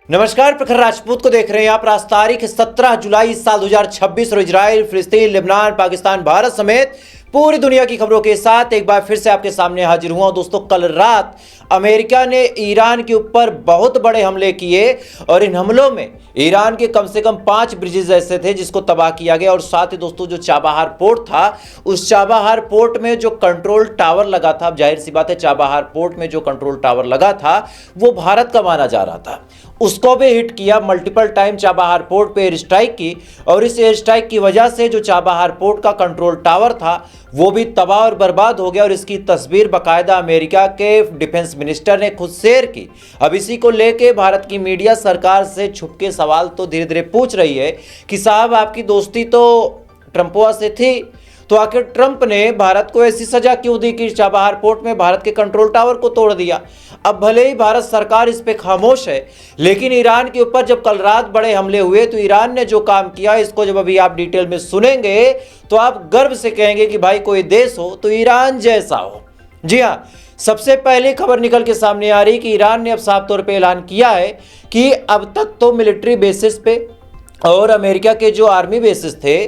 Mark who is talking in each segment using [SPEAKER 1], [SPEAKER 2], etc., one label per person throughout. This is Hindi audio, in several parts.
[SPEAKER 1] नमस्कार, प्रखर राजपूत को देख रहे हैं आप। आज तारीख 17 जुलाई साल 2026 और इजराइल, फिलिस्तीन, लेबनान, पाकिस्तान, भारत समेत पूरी दुनिया की खबरों के साथ एक बार फिर से आपके सामने हाजिर हुआ। दोस्तों, कल रात अमेरिका ने ईरान के ऊपर बहुत बड़े हमले किए और इन हमलों में ईरान के कम से कम 5 ब्रिजेस ऐसे थे जिसको तबाह किया गया। और साथ ही दोस्तों, जो चाबहार पोर्ट था, उस चाबहार पोर्ट में जो कंट्रोल टावर लगा था, अब जाहिर सी बात है चाबहार पोर्ट में जो कंट्रोल टावर लगा था वो भारत का माना जा रहा था, उसको भी हिट किया। मल्टीपल टाइम चाबहार पोर्ट पे एयर स्ट्राइक की और इस एयर स्ट्राइक की वजह से जो चाबहार पोर्ट का कंट्रोल टावर था वो भी तबाह और बर्बाद हो गया। और इसकी तस्वीर बाकायदा अमेरिका के डिफेंस मिनिस्टर ने खुद शेयर की। अब इसी को लेके भारत की मीडिया सरकार से छुपके सवाल तो धीरे धीरे पूछ रही है कि साहब, आपकी दोस्ती तो ट्रंपवा से थी, तो आखिर ट्रंप ने भारत को ऐसी सजा क्यों दी कि चाबहार पोर्ट में भारत के कंट्रोल टावर को तोड़ दिया। अब भले ही भारत सरकार इस पे खामोश है, लेकिन ईरान के ऊपर जब कल रात बड़े हमले हुए तो ईरान ने जो काम किया, इसको जब अभी आप डिटेल में सुनेंगे तो आप गर्व से कहेंगे कि भाई कोई देश हो तो ईरान जैसा हो। जी हाँ, सबसे पहले खबर निकल के सामने आ रही कि ईरान ने अब साफ तौर पे ऐलान किया है कि अब तक तो मिलिट्री बेसिस पे और अमेरिका के जो आर्मी बेसिस थे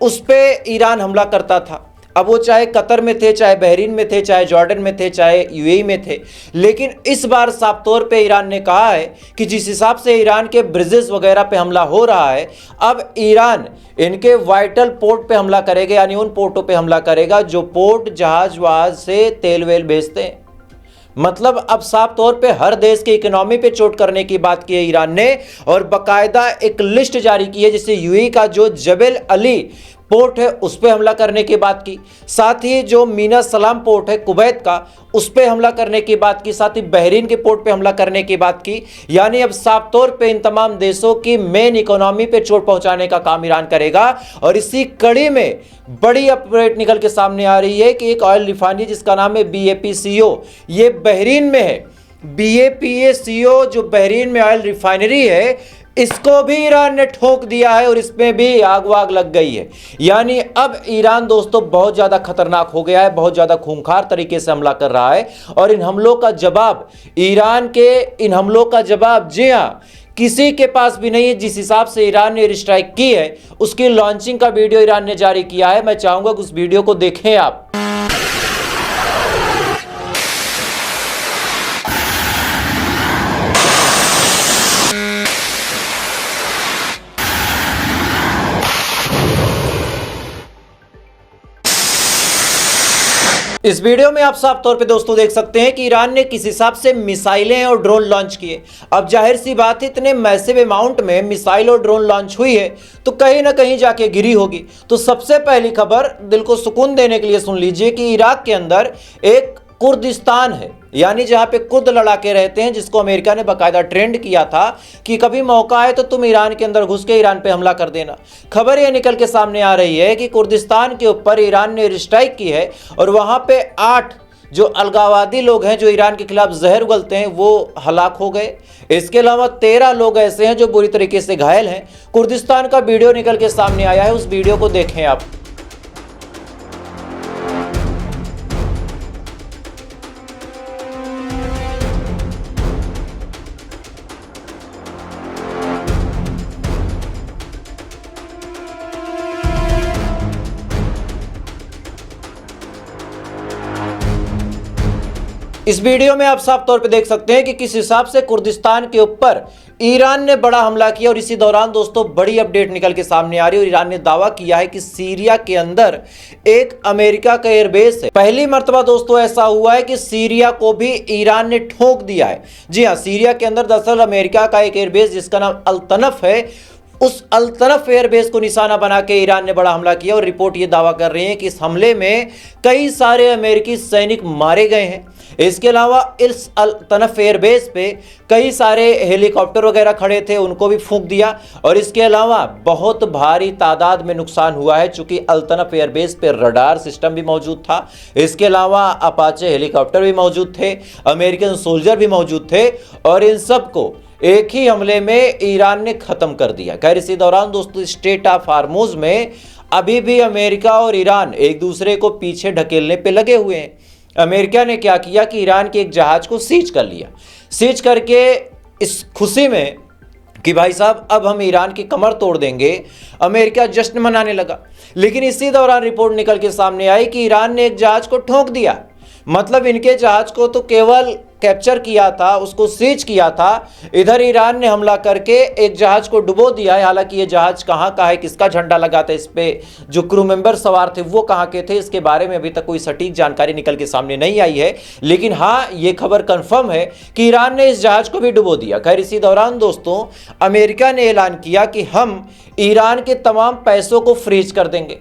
[SPEAKER 1] उस पे ईरान हमला करता था। अब वो चाहे कतर में थे, चाहे बहरीन में थे, चाहे जॉर्डन में थे, चाहे यूएई में थे, लेकिन इस बार साफ तौर पे ईरान ने कहा है कि जिस हिसाब से ईरान के ब्रिजेस वगैरह पे हमला हो रहा है, अब ईरान इनके वाइटल पोर्ट पे हमला करेगा, यानी उन पोर्टों पे हमला करेगा जो पोर्ट जहाज वहाज से तेल वेल भेजते हैं। मतलब अब साफ तौर पे हर देश की इकोनॉमी पे चोट करने की बात की है ईरान ने और बाकायदा एक लिस्ट जारी की है, जिससे यूएई का जो जबेल अली पोर्ट है उस पे हमला करने की बात की, साथ ही जो मीना सलाम पोर्ट है कुवैत का उस पे हमला करने की बात की, साथ ही बहरीन के पोर्ट पे हमला करने की बात की। यानी अब साफ तौर पे इन तमाम देशों की मेन इकोनॉमी पे चोट पहुंचाने का काम ईरान करेगा। और इसी कड़ी में बड़ी अपडेट निकल के सामने आ रही है कि एक ऑयल रिफाइनरी जिसका नाम है BAPCO, ये बहरीन में है। BAPCO जो बहरीन में ऑयल रिफाइनरी है, इसको भी ईरान ने ठोक दिया है और इसमें भी आग वाग लग गई है। यानी अब ईरान दोस्तों बहुत ज़्यादा खतरनाक हो गया है, बहुत ज़्यादा खूंखार तरीके से हमला कर रहा है। और इन हमलों का जवाब, ईरान के इन हमलों का जवाब, जी हाँ, किसी के पास भी नहीं है। जिस हिसाब से ईरान ने एयर स्ट्राइक की है उसकी लॉन्चिंग का वीडियो ईरान ने जारी किया है। मैं चाहूँगा कि उस वीडियो को देखें आप। इस वीडियो में आप साफ तौर पे दोस्तों देख सकते हैं कि ईरान ने किस हिसाब से मिसाइलें और ड्रोन लॉन्च किए। अब जाहिर सी बात है, इतने मैसिव अमाउंट में मिसाइल और ड्रोन लॉन्च हुई है तो कहीं ना कहीं जाके गिरी होगी। तो सबसे पहली खबर दिल को सुकून देने के लिए सुन लीजिए कि इराक के अंदर एक कुर्दिस्तान है, यानी जहां पे कुर्द लड़ाके रहते हैं, जिसको अमेरिका ने बाकायदा ट्रेंड किया था कि कभी मौका आए तो तुम ईरान के अंदर घुस के ईरान पे हमला कर देना। खबर ये निकल के सामने आ रही है कि कुर्दिस्तान के ऊपर ईरान ने एयर स्ट्राइक की है और वहां पे 8 जो अलगाववादी लोग हैं जो ईरान के खिलाफ जहर उगलते हैं वो हलाक हो गए। इसके अलावा 13 लोग ऐसे हैं जो बुरी तरीके से घायल हैं। कुर्दिस्तान का वीडियो निकल के सामने आया है, उस वीडियो को देखें आप। इस वीडियो में आप साफ तौर पे देख सकते हैं कि किस हिसाब से कुर्दिस्तान के ऊपर ईरान ने बड़ा हमला किया। और इसी दौरान दोस्तों बड़ी अपडेट निकल के सामने आ रही है और ईरान ने दावा किया है कि सीरिया के अंदर एक अमेरिका का एयरबेस है। पहली मर्तबा दोस्तों ऐसा हुआ है कि सीरिया को भी ईरान ने ठोक दिया है। जी हाँ, सीरिया के अंदर दरअसल अमेरिका का एक एयरबेस जिसका नाम अल-तनफ है, उस अल-तनफ एयरबेस को निशाना बना के ईरान ने बड़ा हमला किया। और रिपोर्ट ये दावा कर रही है कि इस हमले में कई सारे अमेरिकी सैनिक मारे गए हैं। इसके अलावा इस अल-तनफ एयरबेस पे कई सारे हेलीकॉप्टर वगैरह खड़े थे, उनको भी फूंक दिया। और इसके अलावा बहुत भारी तादाद में नुकसान हुआ है, चूंकि अल-तनफ एयरबेस पे रडार सिस्टम भी मौजूद था। इसके अलावा अपाचे हेलीकॉप्टर भी मौजूद थे, अमेरिकन सोल्जर भी मौजूद थे और इन सबको एक ही हमले में ईरान ने खत्म कर दिया। खैर, इसी दौरान दोस्तों स्ट्रेट ऑफ हार्मोज में अभी भी अमेरिका और ईरान एक दूसरे को पीछे ढकेलने पे लगे हुए हैं। अमेरिका ने क्या किया कि ईरान के एक जहाज को सीज कर लिया। सीज करके इस खुशी में कि भाई साहब अब हम ईरान की कमर तोड़ देंगे। अमेरिका जश्न मनाने लगा, लेकिन इसी दौरान रिपोर्ट निकल के सामने आई कि ईरान ने एक जहाज को ठोक दिया। मतलब इनके जहाज को तो केवल कैप्चर किया था, उसको सीज किया था, इधर ईरान ने हमला करके एक जहाज को डुबो दिया है। हालांकि ये जहाज कहाँ का है, किसका झंडा लगा था इस पे, जो क्रू मेंबर सवार थे वो कहाँ के थे, इसके बारे में अभी तक कोई सटीक जानकारी निकल के सामने नहीं आई है। लेकिन हाँ, ये खबर कंफर्म है कि ईरान ने इस जहाज को भी डुबो दिया। खैर, इसी दौरान दोस्तों अमेरिका ने ऐलान किया कि हम ईरान के तमाम पैसों को फ्रीज कर देंगे।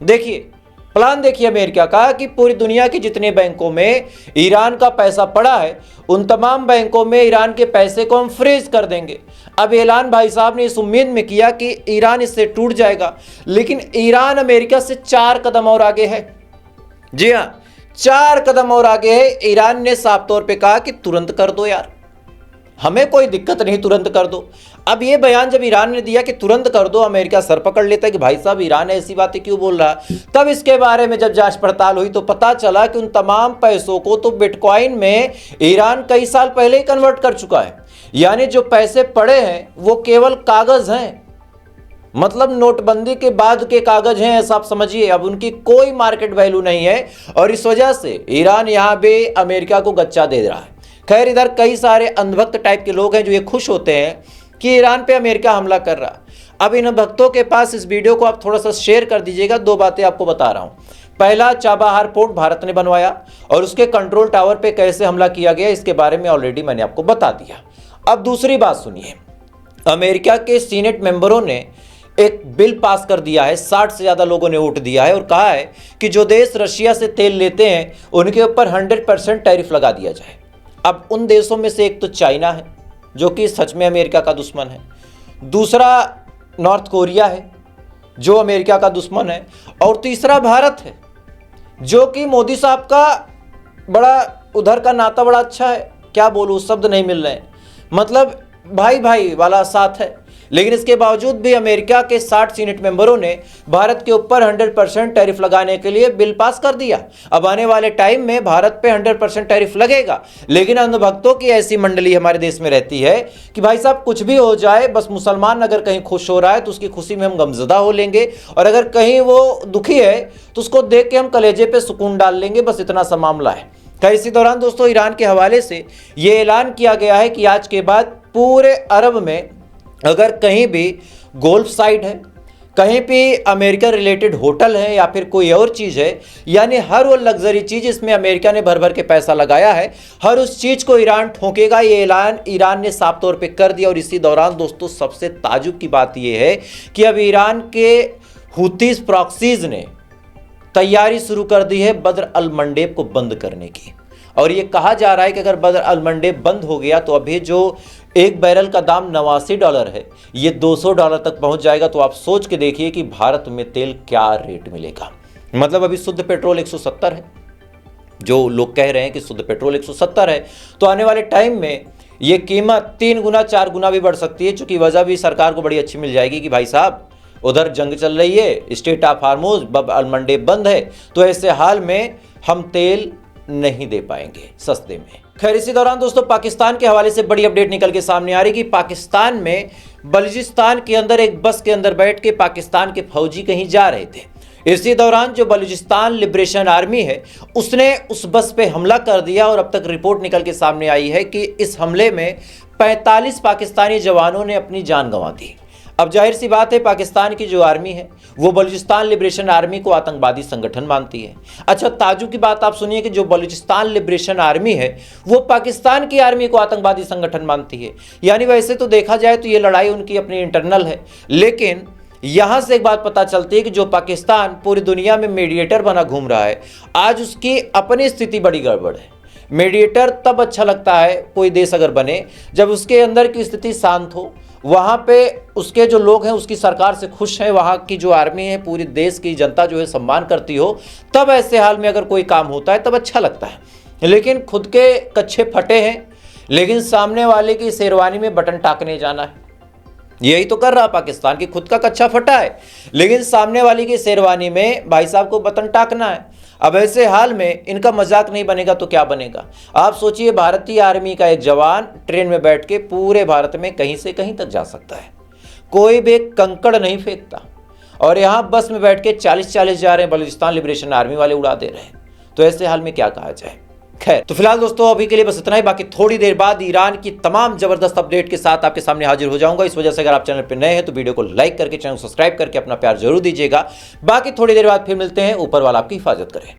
[SPEAKER 1] देखिए प्लान, देखिए अमेरिका का कि पूरी दुनिया के जितने बैंकों में ईरान का पैसा पड़ा है उन तमाम बैंकों में ईरान के पैसे को हम फ्रीज कर देंगे। अब ऐलान भाई साहब ने इस उम्मीद में किया कि ईरान इससे टूट जाएगा, लेकिन ईरान अमेरिका से 4 कदम और आगे है। जी हां, 4 कदम और आगे है। ईरान ने साफ तौर पे कहा कि तुरंत कर दो यार, हमें कोई दिक्कत नहीं, तुरंत कर दो। अब ये बयान जब ईरान ने दिया कि तुरंत कर दो, अमेरिका सर पकड़ लेता है कि भाई साहब ईरान ऐसी बातें क्यों बोल रहा है। तब इसके बारे में जब जांच पड़ताल हुई तो पता चला कि उन तमाम पैसों को तो बिटकॉइन में ईरान कई साल पहले ही कन्वर्ट कर चुका है। यानी जो पैसे पड़े हैं वो केवल कागज हैं, मतलब नोटबंदी के बाद के कागज हैं, ऐसा आप समझिए। अब उनकी कोई मार्केट वैल्यू नहीं है और इस वजह से ईरान यहां पे अमेरिका को गच्चा दे रहा है। खैर, इधर कई सारे अंधभक्त टाइप के लोग हैं जो ये खुश होते हैं कि ईरान पे अमेरिका हमला कर रहा। अब इन भक्तों के पास इस वीडियो को आप थोड़ा सा शेयर कर दीजिएगा। 2 बातें आपको बता रहा हूं। पहला, चाबाहार पोर्ट भारत ने बनवाया और उसके कंट्रोल टावर पे कैसे हमला किया गया इसके बारे में ऑलरेडी मैंने आपको बता दिया। अब दूसरी बात सुनिए, अमेरिका के सीनेट मेंबरों ने एक बिल पास कर दिया है, 60 से ज्यादा लोगों ने वोट दिया है और कहा है कि जो देश रशिया से तेल लेते हैं उनके ऊपर 100% टैरिफ लगा दिया जाए। अब उन देशों में से एक तो चाइना है जो कि सच में अमेरिका का दुश्मन है, दूसरा नॉर्थ कोरिया है जो अमेरिका का दुश्मन है, और तीसरा भारत है जो कि मोदी साहब का बड़ा उधर का नाता बड़ा अच्छा है। क्या बोलूँ, शब्द नहीं मिल रहे हैं, मतलब भाई भाई वाला साथ है। लेकिन इसके बावजूद भी अमेरिका के 60 सीनेट मेंबरों ने भारत के ऊपर 100% टैरिफ लगाने के लिए बिल पास कर दिया। अब आने वाले टाइम में भारत पे 100% टैरिफ लगेगा। लेकिन अंधभक्तों की ऐसी मंडली हमारे देश में रहती है कि भाई साहब कुछ भी हो जाए, बस मुसलमान अगर कहीं खुश हो रहा है तो उसकी खुशी में हम गमजदा हो लेंगे, और अगर कहीं वो दुखी है तो उसको देख के हम कलेजे पे सुकून डाल लेंगे, बस इतना सा मामला है। खैर, इसी दौरान दोस्तों ईरान के हवाले से ये ऐलान किया गया है कि आज के बाद पूरे अरब में अगर कहीं भी गोल्फ साइट है, कहीं भी अमेरिका रिलेटेड होटल है या फिर कोई और चीज़ है, यानी हर वो लग्जरी चीज़ इसमें अमेरिका ने भर भर के पैसा लगाया है, हर उस चीज़ को ईरान ठोकेगा। ये ऐलान ईरान ने साफ तौर पे कर दिया। और इसी दौरान दोस्तों सबसे ताजुब की बात ये है कि अब ईरान के हुतीस प्रॉक्सीज ने तैयारी शुरू कर दी है बद्र अल मंडेब को बंद करने की। और ये कहा जा रहा है कि अगर बद्र अल मंडेब बंद हो गया तो अभी जो एक बैरल का दाम $89 है, ये $200 तक पहुंच जाएगा। तो आप सोच के देखिए कि भारत में तेल क्या रेट मिलेगा। मतलब अभी शुद्ध पेट्रोल 170 है, जो लोग कह रहे हैं कि शुद्ध पेट्रोल 170 है, तो आने वाले टाइम में ये कीमत 3 गुना 4 गुना भी बढ़ सकती है। चूंकि वजह भी सरकार को बड़ी अच्छी मिल जाएगी कि भाई साहब उधर जंग चल रही है, स्टेट ऑफ हार्मोज, बब अल मंडेब बंद है, तो ऐसे हाल में हम तेल नहीं दे पाएंगे सस्ते में। खैर, इसी दौरान दोस्तों पाकिस्तान के हवाले से बड़ी अपडेट निकल के सामने आ रही कि पाकिस्तान में बलूचिस्तान के अंदर एक बस के अंदर बैठ के पाकिस्तान के फौजी कहीं जा रहे थे। इसी दौरान जो बलूचिस्तान लिबरेशन आर्मी है उसने उस बस पे हमला कर दिया और अब तक रिपोर्ट निकल के सामने आई है कि इस हमले में 45 पाकिस्तानी जवानों ने अपनी जान गंवा दी। अब जाहिर सी बात है, पाकिस्तान की जो आर्मी है वो बलूचिस्तान लिबरेशन आर्मी को आतंकवादी संगठन मानती है। अच्छा, ताजुब की बात आप सुनिए कि जो बलूचिस्तान लिबरेशन आर्मी है वो पाकिस्तान की आर्मी को आतंकवादी संगठन मानती है। यानी वैसे तो देखा जाए तो ये लड़ाई उनकी अपनी इंटरनल है, लेकिन यहां से एक बात पता चलती है कि जो पाकिस्तान पूरी दुनिया में मीडिएटर बना घूम रहा है, आज उसकी अपनी स्थिति बड़ी गड़बड़ है। मीडिएटर तब अच्छा लगता है कोई देश अगर बने जब उसके अंदर की स्थिति शांत हो, वहाँ पे उसके जो लोग हैं उसकी सरकार से खुश हैं, वहाँ की जो आर्मी है पूरी देश की जनता जो है सम्मान करती हो, तब ऐसे हाल में अगर कोई काम होता है तब अच्छा लगता है। लेकिन खुद के कच्छे फटे हैं, लेकिन सामने वाले की शेरवानी में बटन टाकने जाना है। यही तो कर रहा पाकिस्तान की, खुद का कच्छा फटा है लेकिन सामने वाली की शेरवानी में भाई साहब को बटन टाकना है। अब ऐसे हाल में इनका मजाक नहीं बनेगा तो क्या बनेगा। आप सोचिए, भारतीय आर्मी का एक जवान ट्रेन में बैठ के पूरे भारत में कहीं से कहीं तक जा सकता है, कोई भी कंकड़ नहीं फेंकता, और यहाँ बस में बैठ के 40-40 जा रहे हैं, बलूचिस्तान लिबरेशन आर्मी वाले उड़ा दे रहे हैं। तो ऐसे हाल में क्या कहा जाए। खैर, तो फिलहाल दोस्तों अभी के लिए बस इतना ही। बाकी थोड़ी देर बाद ईरान की तमाम जबरदस्त अपडेट के साथ आपके सामने हाजिर हो जाऊंगा। इस वजह से अगर आप चैनल पर नए हैं तो वीडियो को लाइक करके, चैनल को सब्सक्राइब करके अपना प्यार जरूर दीजिएगा। बाकी थोड़ी देर बाद फिर मिलते हैं। ऊपर वाला आपकी हिफाजत करे।